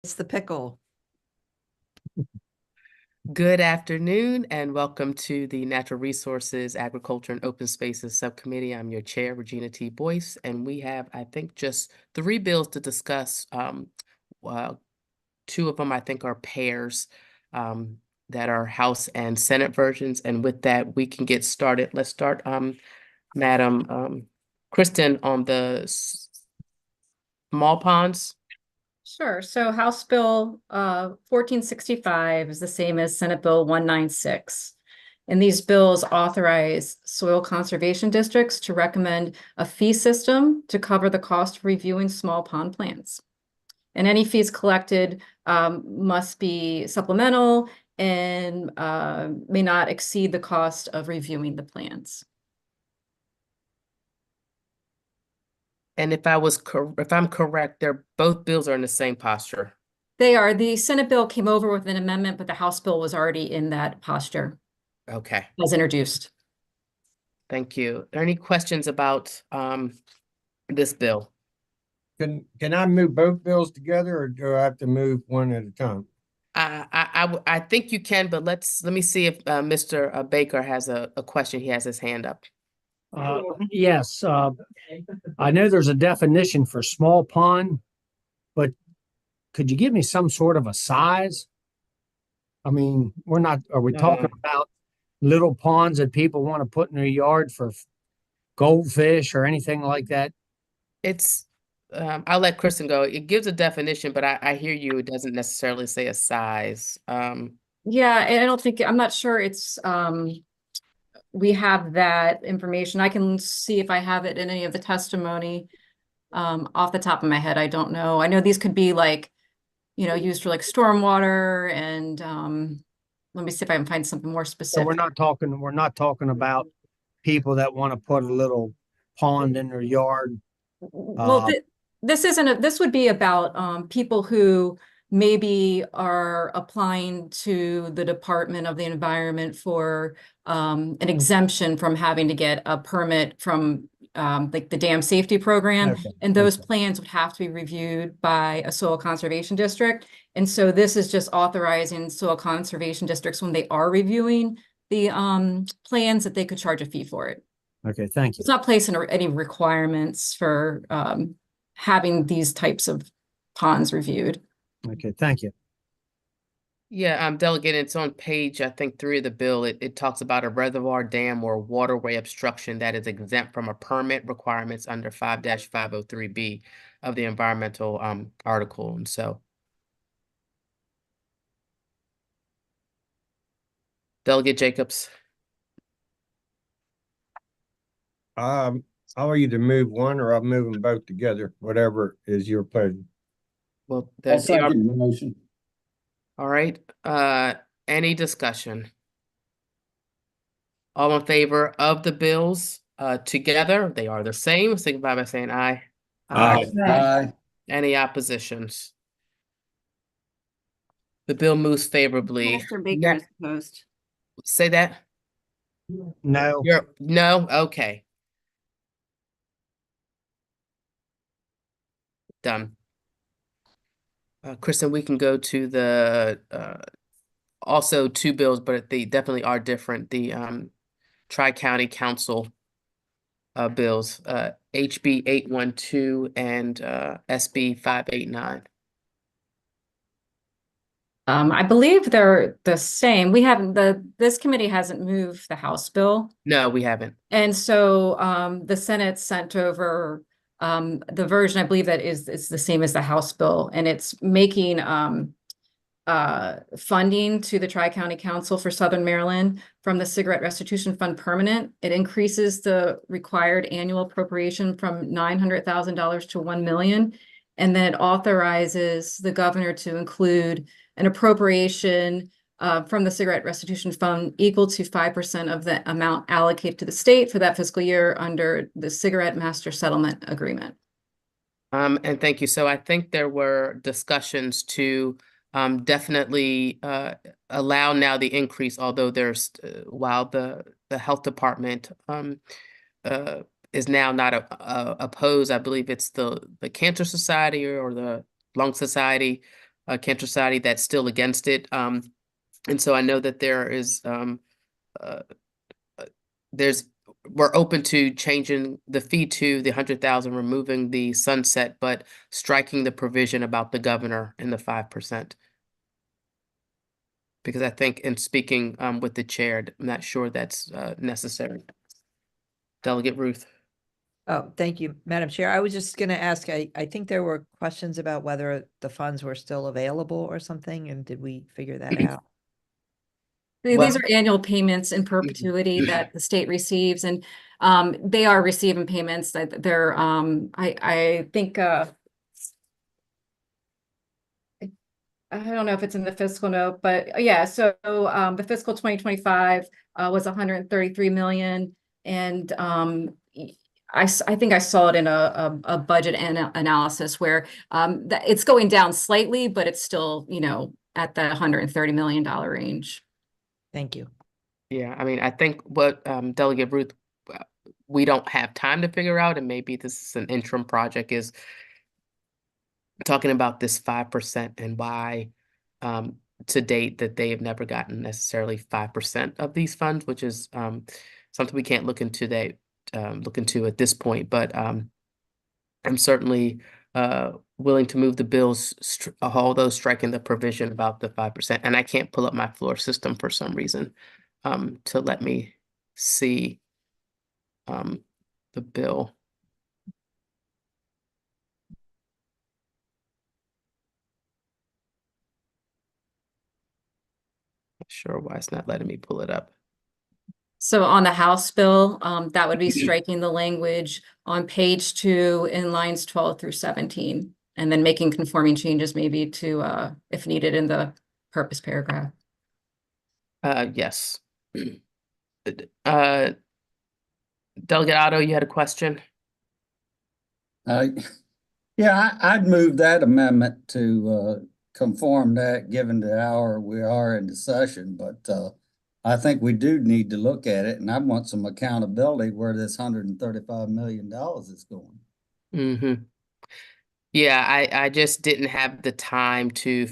It's the pickle. Good afternoon and welcome to the Natural Resources, Agriculture and Open Spaces Subcommittee. I'm your chair, Regina T. Boyce, and we have, I think, just 3 bills to discuss. Two of them, I think, are pairs that are House and Senate versions. And with that, we can get started. Let's start, Madam Kristen, on the small ponds. Sure. So House Bill 1465 is the same as Senate Bill 196. And these bills authorize soil conservation districts to recommend a fee system to cover the cost of reviewing small pond plans. And any fees collected must be supplemental and may not exceed the cost of reviewing the plans. And if I'm correct, both bills are in the same posture. They are. The Senate bill came over with an amendment, but the House bill was already in that posture. Okay. Was introduced. Thank you. Are there any questions about this bill? Can I move both bills together, or do I have to move one at a time? I think you can, but let me see if Mr. Baker has a question. He has his hand up. Yes, I know there's a definition for small pond, but could you give me some sort of a size? I mean, are we talking about little ponds that people want to put in their yard for goldfish or anything like that? I'll let Kristen go. It gives a definition, but I hear you. It doesn't necessarily say a size. Yeah, and I'm not sure we have that information. I can see if I have it in any of the testimony. Off the top of my head, I don't know. I know these could be like, used for like stormwater and let me see if I can find something more So specific. we're not talking about people that want to put a little pond in their yard. Well, this would be about people who maybe are applying to the Department of the Environment for an exemption from having to get a permit from like the dam safety program. Okay. And those plans would have to be reviewed by a soil conservation district. And so this is just authorizing soil conservation districts when they are reviewing the plans that they could charge a fee for it. Okay, thank you. It's not placing any requirements for having these types of ponds reviewed. Okay, thank you. Yeah, Delegate, it's on page, I think, 3 of the bill. It talks about a reservoir, dam, or waterway obstruction that is exempt from a permit requirements under 5-503B of the environmental article. And so, Delegate Jacobs. I'll either move one or I'll move them both together, whatever is your pleasure. Well, I'll second the motion. All right. Any discussion? All in favor of the bills together? They are the same. Signify by saying aye. Aye. Any oppositions? The bill moves favorably. Mr. Baker is opposed. Say that? No. No? Okay. Done. Kristen, we can go to the also 2 bills, but they definitely are different. The Tri-County Council bills, HB 812 and SB 589. I believe they're the same. This committee hasn't moved the House bill. No, we haven't. And so the Senate sent over the version, I believe, that it's the same as the House bill, and it's making funding to the Tri-County Council for Southern Maryland from the Cigarette Restitution Fund permanent. It increases the required annual appropriation from $900,000 to $1 million. And then it authorizes the governor to include an appropriation from the Cigarette Restitution Fund equal to 5% of the amount allocated to the state for that fiscal year under the Cigarette Master Settlement Agreement. And thank you. So I think there were discussions to definitely allow now the increase, although there's while the health department is now not opposed. I believe it's the Cancer Society or the Lung Society Cancer Society that's still against it. And so I know that there is, we're open to changing the fee to the 100,000, removing the sunset, but striking the provision about the governor and the 5%. Because I think in speaking with the chair, I'm not sure that's necessary. Delegate Ruth. Oh, thank you, Madam Chair. I was just gonna ask, I think there were questions about whether the funds were still available or something, and did we figure that out? These Well- are annual payments in perpetuity that the state receives, and they are receiving payments that they're I think I don't know if it's in the fiscal note, but yeah, so the fiscal 2025 was 133 million, and I think I saw it in a budget analysis where that it's going down slightly, but it's still, you know, at the $130 million range. Thank you. Yeah, I mean, I think what Delegate Ruth, we don't have time to figure out, and maybe this is an interim project, is talking about this 5% and why to date that they have never gotten necessarily 5% of these funds, which is something we can't look into at this point. But I'm certainly willing to move the bills, although striking the provision about the 5%. And I can't pull up my floor system for some reason to let me see the bill. Not sure why it's not letting me pull it up. So on the House bill, that would be striking the language on page 2 in lines 12 through 17, and then making conforming changes maybe to, if needed, in the purpose paragraph. Yes. Delegate Otto, you had a question? Yeah, I'd move that amendment to conform that, given the hour we are in the session, but I think we do need to look at it, and I want some accountability where this $135 million is going. Mm-hmm. Yeah, I just didn't have the time to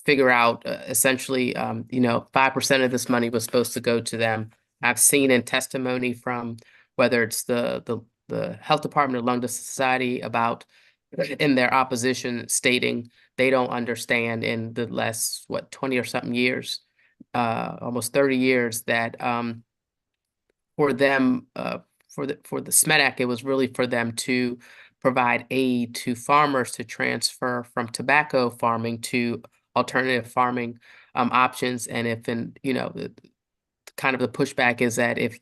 figure out essentially, 5% of this money was supposed to go to them. I've seen in testimony from whether it's the Health Department or Lung Society about in their opposition stating they don't understand in the last 20 or something years, almost 30 years, that for them for the SMEDAC, it was really for them to provide aid to farmers to transfer from tobacco farming to alternative farming options. And if kind of the pushback is that if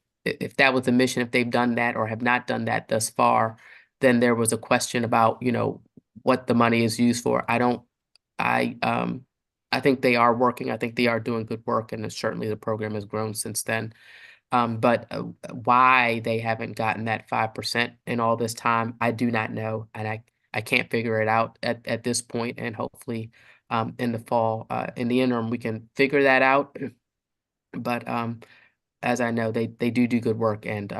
that was the mission, if they've done that or have not done that thus far, then there was a question about, what the money is used for. I think they are working. I think they are doing good work, and certainly the program has grown since then. But why they haven't gotten that 5% in all this time, I do not know, and I can't figure it out at this point. And hopefully, in the fall, in the interim, we can figure that out. But as I know, they do good work, and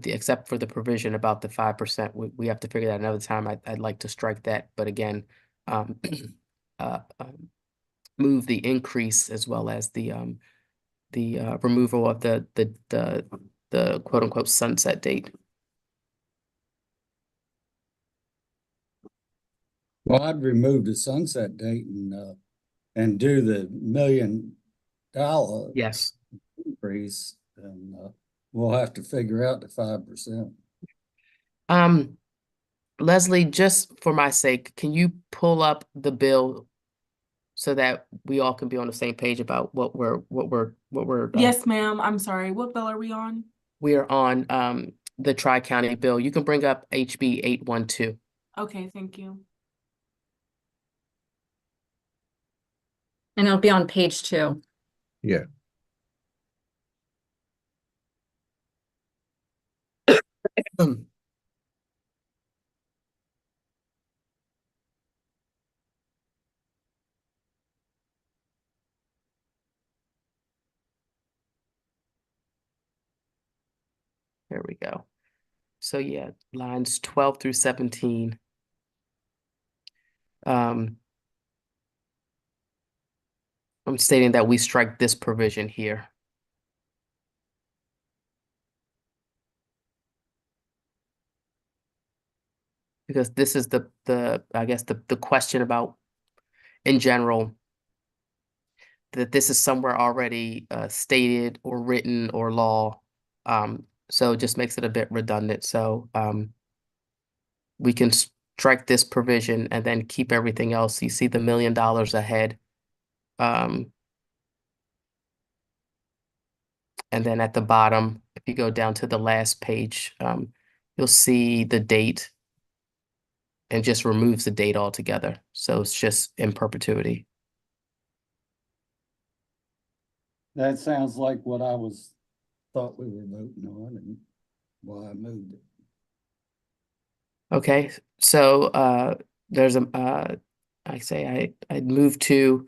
except for the provision about the 5%, we have to figure that another time. I'd like to strike that, but again, move the increase as well as the removal of the quote unquote sunset date. Well, I'd remove the sunset date and do the $1 million Yes. increase, and we'll have to figure out the 5%. Leslie, just for my sake, can you pull up the bill so that we all can be on the same page about what we're Yes, ma'am. I'm sorry. What bill are we on? we are on the Tri-County bill. You can bring up HB 812. Okay, thank you. And it'll be on page 2. Yeah. There we go. So yeah, lines 12 through 17. I'm stating that we strike this provision here. Because this is I guess the question about, in general, that this is somewhere already stated or written or law. So it just makes it a bit redundant. So we can strike this provision and then keep everything else. You see the $1 million ahead. And then at the bottom, if you go down to the last page, you'll see the date and just removes the date altogether. So it's just in perpetuity. That sounds like what thought we were voting on and why I moved it. Okay, so there's I'd move to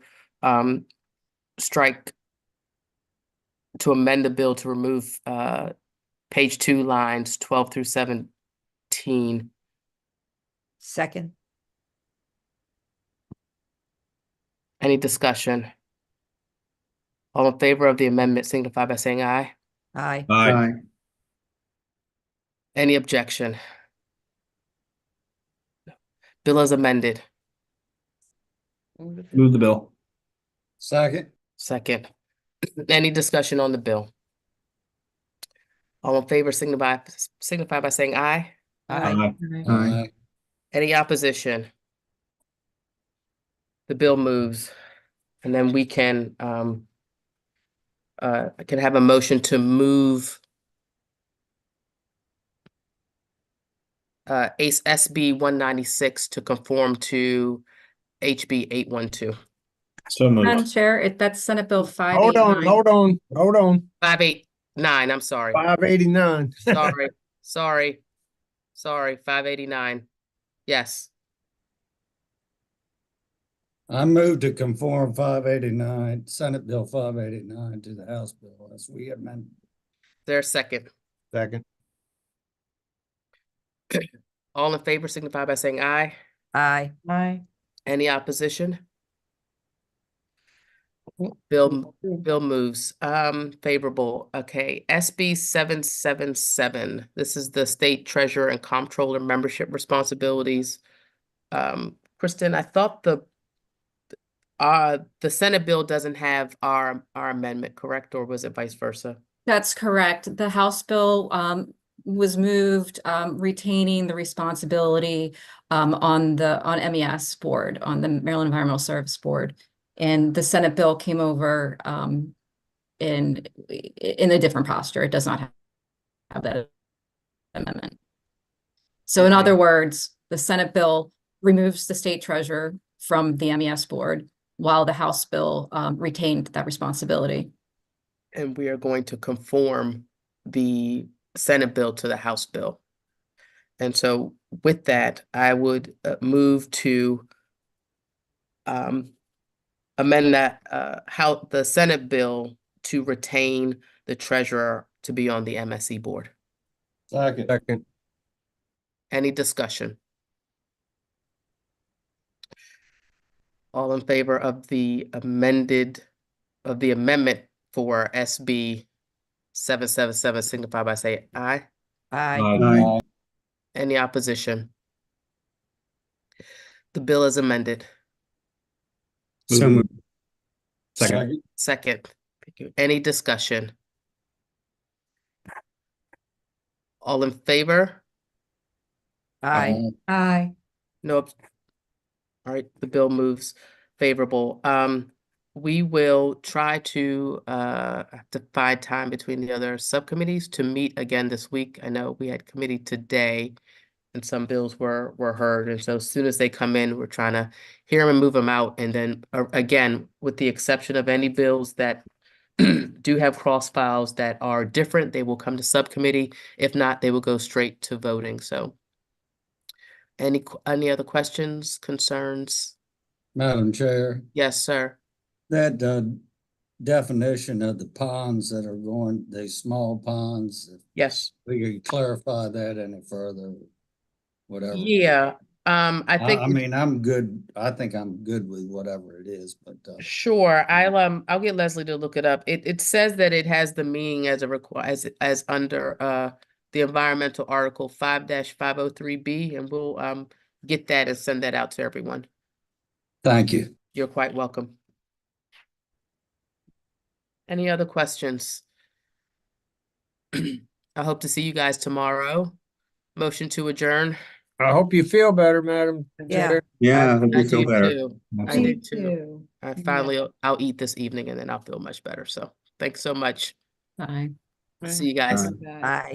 strike, to amend the bill to remove page 2 lines 12 through 17. Second. Any discussion? All in favor of the amendment signify by saying aye. Aye. Aye. Any objection? Bill is amended. Move the bill. Second. Second. Any discussion on the bill? All in favor signify by saying aye. Aye. Aye. Any opposition? The bill moves. And then we can I can have a motion to move ACE SB 196 to conform to HB 812. So Madam moved. Chair, that's Senate Bill Hold on, 589. hold on. 589, I'm sorry. 589. Sorry, 589. Yes, I moved to conform 589, Senate Bill 589 to the House Bill as we amended. there's second. Second. All in favor signify by saying aye. Aye. Aye. Any opposition? Bill moves. Favorable. Okay. SB 777. This is the state treasurer and comptroller membership responsibilities. Kristen, I thought the Senate bill doesn't have our amendment, correct? Or was it vice versa? That's correct. The House bill was moved, retaining the responsibility on MES board, on the Maryland Environmental Service Board. And the Senate bill came over in a different posture. It does not have that amendment. So in Okay. other words, the Senate bill removes the state treasurer from the MES board, while the House bill retained that responsibility. And we are going to conform the Senate bill to the House bill. And so with that, I would move to amend that how the Senate bill to retain the treasurer to be on the MSC board. Second. Second. Any discussion? All in favor of the amendment for SB 777 signify by saying aye. Aye. Aye. Any opposition? The bill is amended. So moved. Second. Second. Thank you. Any discussion? All in favor? Aye. Aye. No. All right, the bill moves favorable. We will try to have to find time between the other subcommittees to meet again this week. I know we had committee today and some bills were heard. And so as soon as they come in, we're trying to hear them and move them out. And then again, with the exception of any bills that do have cross files that are different, they will come to subcommittee. If not, they will go straight to voting. So any other questions, concerns? Madam Chair, Yes, sir. that definition of the ponds that are going, the small ponds, if Yes. we could clarify that any further, whatever. Yeah. I think. I mean, I'm good. I think I'm good with whatever it is, but, Sure, I'll get Leslie to look it up. It says that it has the meaning as as under the environmental article 5-503B, and we'll get that and send that out to everyone. thank you. You're quite welcome. Any other questions? I hope to see you guys tomorrow. Motion to adjourn. I hope you feel better, Madam Yeah. Chair. Yeah, I hope I you feel do better. too. I Absolutely. do too. I finally, I'll eat this evening and then I'll feel much better. So thanks so much. Bye. See you guys. Bye. Bye.